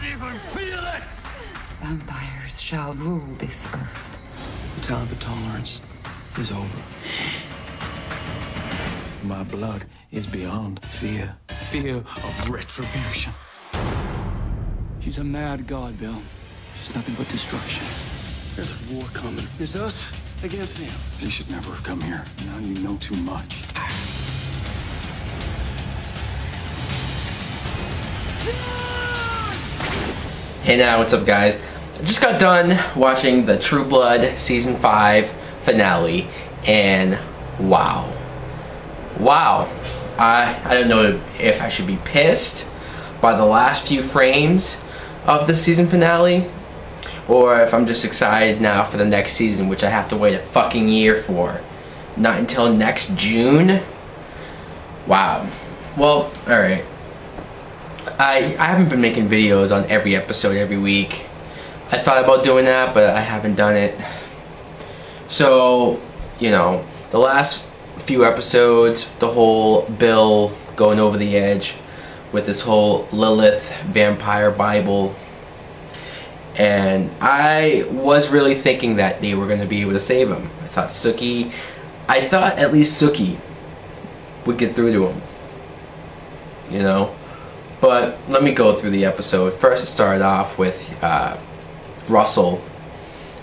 can't even feel it! Vampires shall rule this earth. The time for tolerance is over. My blood is beyond fear. Fear of retribution. She's a mad god, Bill. She's nothing but destruction. There's a war coming. It's us against him. You should never have come here. Now you know too much. Hey now, what's up guys? I just got done watching the True Blood Season 5 finale, and wow. I don't know if I should be pissed by the last few frames of the season finale, or if I'm just excited now for the next season, which I have to wait a fucking year for. Not until next June? Wow. Well, alright. I haven't been making videos on every episode every week. I thought about doing that, but I haven't done it. So, you know, the last few episodes, the whole Bill going over the edge with this whole Lilith vampire Bible, and I was really thinking that they were going to be able to save him. I thought at least Sookie would get through to him, you know. But let me go through the episode. First, it started off with Russell,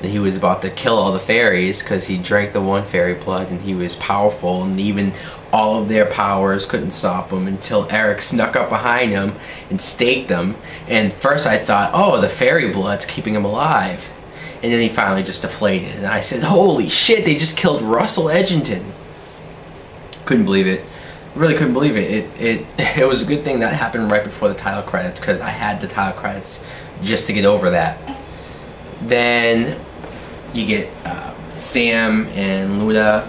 and he was about to kill all the fairies because he drank the one fairy blood and he was powerful, and even all of their powers couldn't stop him until Eric snuck up behind him and staked them. And first I thought, oh, the fairy blood's keeping him alive. And then he finally just deflated, and I said, holy shit, they just killed Russell Edgington. Couldn't believe it. Really couldn't believe it. It was a good thing that happened right before the title credits, because I had the title credits just to get over that. Then you get Sam and Luda.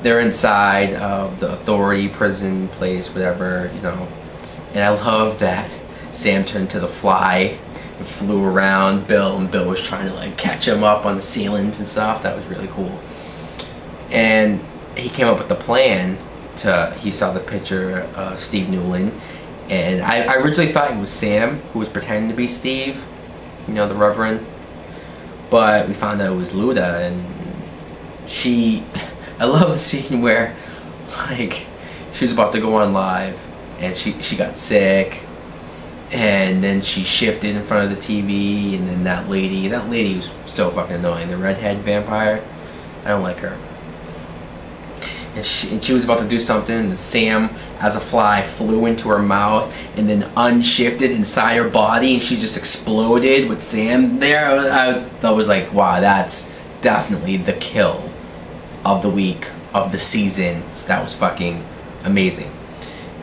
They're inside of the authority prison place, whatever, you know. And I love that Sam turned to the fly and flew around Bill, and Bill was trying to like catch him up on the ceilings and stuff. That was really cool. And he came up with the plan. He saw the picture of Steve Newland, and I originally thought it was Sam who was pretending to be Steve, you know, the Reverend, but we found out it was Luda. And I love the scene where like she was about to go on live and she got sick, and then she shifted in front of the TV, and then that lady was so fucking annoying, the redhead vampire. I don't like her. And she was about to do something, and Sam, as a fly, flew into her mouth and then unshifted inside her body, and she just exploded with Sam there. I was like, wow, that's definitely the kill of the week, of the season. That was fucking amazing.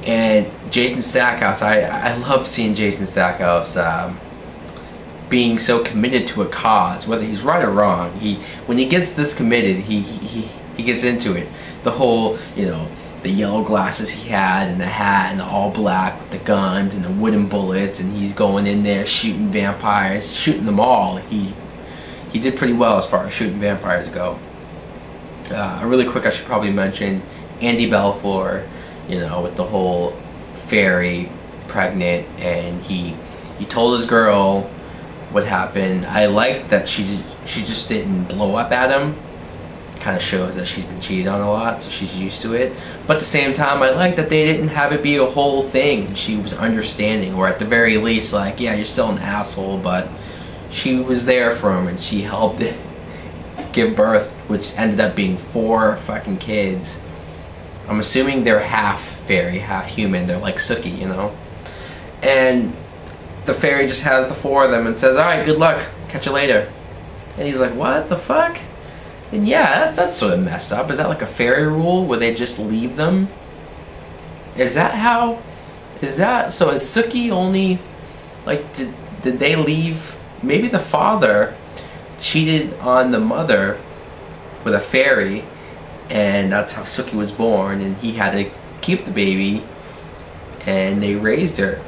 And Jason Stackhouse, I love seeing Jason Stackhouse being so committed to a cause, whether he's right or wrong. When he gets this committed, he gets into it. The whole, you know, the yellow glasses he had, and the hat, and the all black with the guns and the wooden bullets, and he's going in there shooting vampires, shooting them all. He did pretty well as far as shooting vampires go. Really quick, I should probably mention Andy Belfour, you know, with the whole fairy pregnant, and he told his girl what happened. I liked that she just didn't blow up at him. Kind of shows that she's been cheated on a lot, so she's used to it. But at the same time, I like that they didn't have it be a whole thing. She was understanding, or at the very least, like, yeah, you're still an asshole, but she was there for him, and she helped give birth, which ended up being 4 fucking kids. I'm assuming they're half fairy, half human. They're like Sookie, you know. And the fairy just has the 4 of them and says, alright, good luck, catch you later. And he's like, what the fuck? And yeah, that's sort of messed up. Is that like a fairy rule where they just leave them? Is that how? So is Sookie only, like, did they leave? Maybe the father cheated on the mother with a fairy, and that's how Sookie was born, and he had to keep the baby, and they raised her.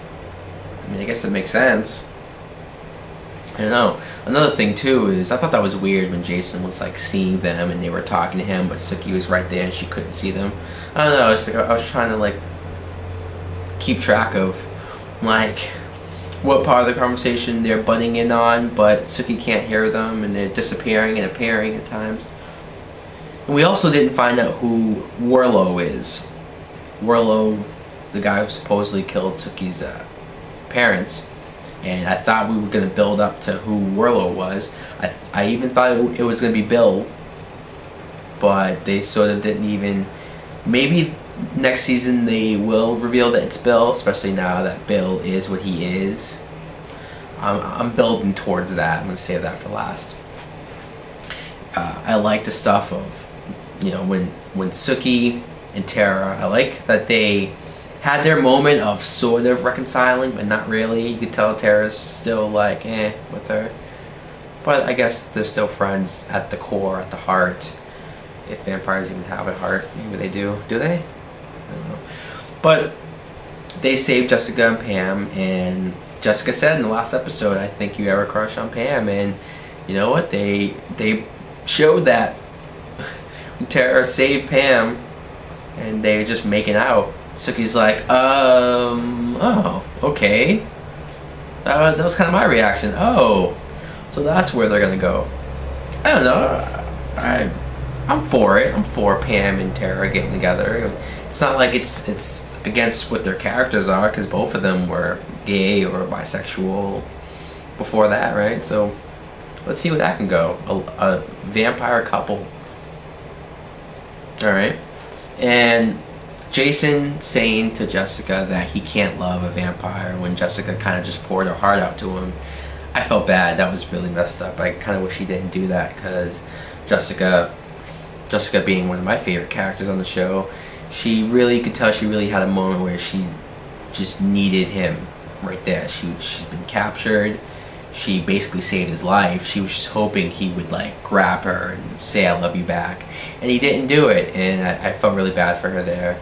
I mean, I guess it makes sense. I don't know. Another thing too is I thought that was weird when Jason was like seeing them and they were talking to him, but Sookie was right there and she couldn't see them. I don't know. I was trying to like keep track of like what part of the conversation they're butting in on, but Suki can't hear them, and they're disappearing and appearing at times. And we also didn't find out who Warlow is. Warlow, the guy who supposedly killed Suki's parents. And I thought we were going to build up to who Warlow was. I even thought it was going to be Bill. But they sort of didn't even... Maybe next season they will reveal that it's Bill, especially now that Bill is what he is. I'm building towards that. I'm going to save that for last. I like the stuff of, you know, when Suki and Tara, I like that they had their moment of sort of reconciling, but not really. You could tell Tara's still like, with her. But I guess they're still friends at the core, at the heart. If vampires even have a heart, maybe they do. Do they? I don't know. But they saved Jessica and Pam, and Jessica said in the last episode, I think you have a crush on Pam, and you know what? They showed that when Tara saved Pam, and they were just making out. Suki's like, oh, okay. That was kind of my reaction. Oh, so that's where they're gonna go. I don't know. I'm for it. I'm for Pam and Tara getting together. It's not like it's against what their characters are, because both of them were gay or bisexual before that, right? So let's see where that can go. A vampire couple. Alright. And Jason saying to Jessica that he can't love a vampire when Jessica kind of just poured her heart out to him. I felt bad. That was really messed up. I kind of wish he didn't do that, because Jessica being one of my favorite characters on the show, you could tell she really had a moment where she just needed him right there. She's been captured. She basically saved his life. She was just hoping he would like grab her and say I love you back, and he didn't do it, and I felt really bad for her there.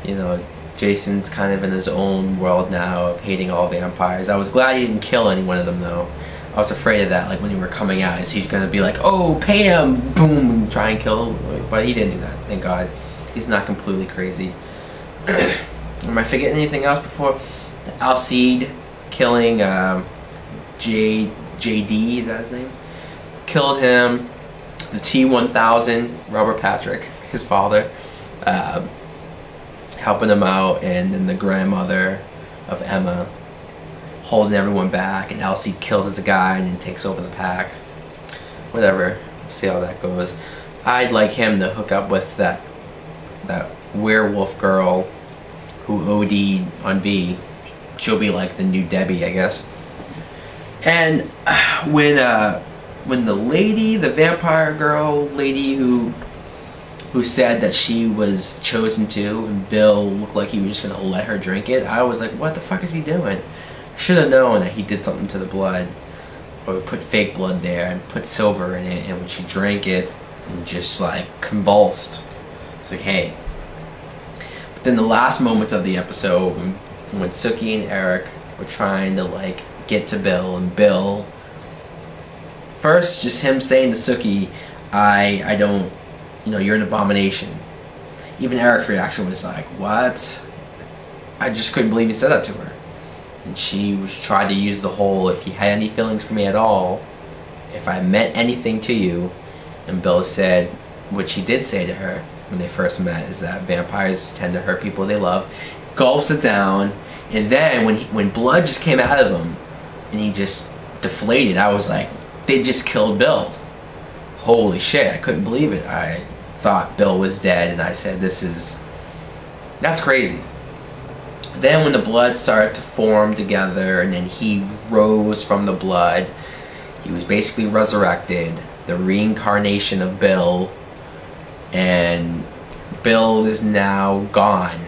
You know, Jason's kind of in his own world now of hating all vampires. I was glad he didn't kill any one of them though. I was afraid of that, like when he were coming out, is he gonna be like, oh, Pam, boom, and try and kill him? But he didn't do that, thank God. He's not completely crazy. Am I forgetting anything else before? Alcide killing JD, is that his name? Killed him. The T-1000, Robert Patrick, his father, helping him out, and then the grandmother of Emma holding everyone back, and Alcide kills the guy and then takes over the pack. Whatever, see how that goes. I'd like him to hook up with that werewolf girl who OD'd on V. She'll be like the new Debbie, I guess. And when the vampire girl lady who said that she was chosen to, and Bill looked like he was just gonna let her drink it, I was like, what the fuck is he doing? Should have known that he did something to the blood, or put fake blood there and put silver in it, and when she drank it and just like convulsed, it's like, hey. But then the last moments of the episode, when Suki and Eric were trying to like get to Bill, and Bill, first just him saying to Suki, I don't, you know, you're an abomination. Even Eric's reaction was like, what? I just couldn't believe he said that to her. And she tried to use the whole, if you had any feelings for me at all, if I meant anything to you. And Bill said, which he did say to her when they first met, is that vampires tend to hurt people they love. Gulps it down, and then when blood just came out of him and he just deflated, I was like, they just killed Bill. Holy shit, I couldn't believe it. I thought Bill was dead, and I said, that's crazy. Then when the blood started to form together, and then he rose from the blood, he was basically resurrected, the reincarnation of Bill, and Bill is now gone.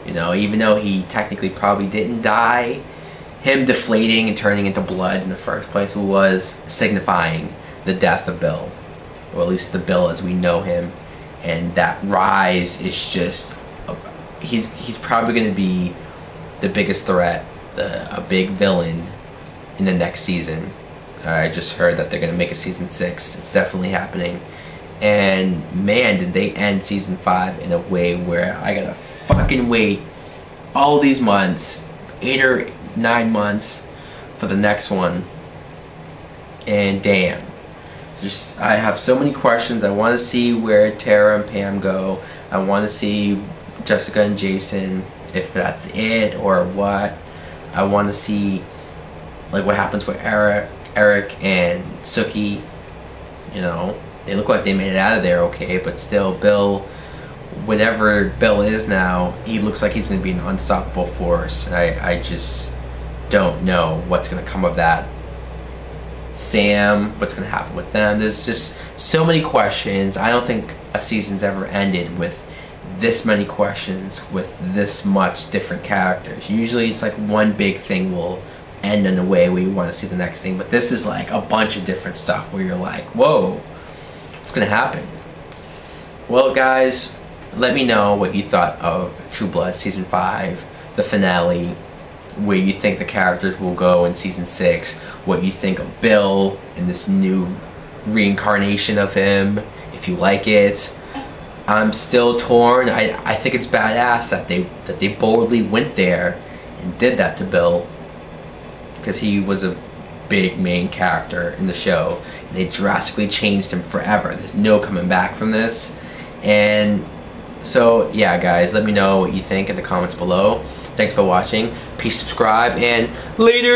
You know, even though he technically probably didn't die, him deflating and turning into blood in the first place was signifying the death of Bill, or at least the Bill as we know him. And that rise is just, he's probably going to be the biggest threat, a big villain in the next season. I just heard that they're going to make a season 6. It's definitely happening. And man, did they end season 5 in a way where I gotta fucking wait all these months, 8 or 9 months, for the next one. And damn, just I have so many questions. I want to see where Tara and Pam go. I want to see Jessica and Jason, if that's it or what. I want to see like what happens with Eric and Sookie. You know, they look like they made it out of there okay, but still, Bill, whatever Bill is now, he looks like he's going to be an unstoppable force. I just don't know what's going to come of that. Sam, what's going to happen with them? There's just so many questions. I don't think a season's ever ended with this many questions, with this much different characters. Usually it's like one big thing will end in a way where you want to see the next thing, but this is like a bunch of different stuff where you're like, whoa, what's going to happen? Well, guys, let me know what you thought of True Blood Season 5, the finale, where you think the characters will go in Season 6, what you think of Bill and this new reincarnation of him, if you like it. I'm still torn. I think it's badass that they boldly went there and did that to Bill, because he was a big main character in the show, and they drastically changed him forever. There's no coming back from this. And so yeah, guys, let me know what you think in the comments below. Thanks for watching. Peace, subscribe, and later.